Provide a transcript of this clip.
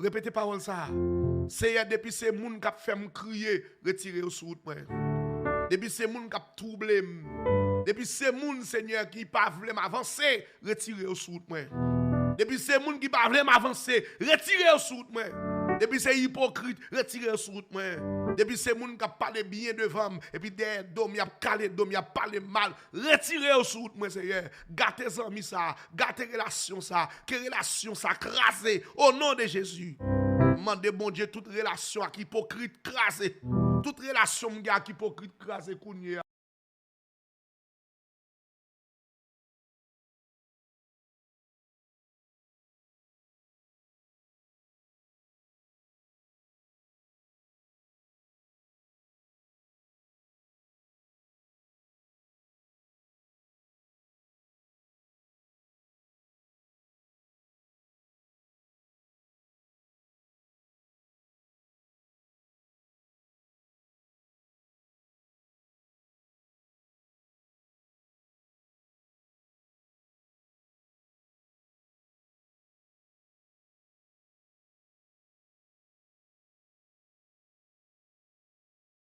Répétez parole ça. C'est depuis ces moun qui fait me crier, retirer au sous moi. Depuis ces moun qui troublé, depuis ces moun Seigneur qui pas voulu m'avancer, retirer au sous moi. Depuis ces moun qui pas voulu m'avancer, retirer au sous moi. Depuis ces hypocrites, retirer au sous moi. Depuis ces moun qui parlé bien devant et puis derrière dom y a calé dom y a parlé mal, retirer au sous moi Seigneur. Gâtez amis ça, gâtez relation ça, que relation ça crasé au nom de Jésus. Mandez bon Dieu toute relation avec hypocrite crasé. Toute relation avec hypocrite crasé kounye.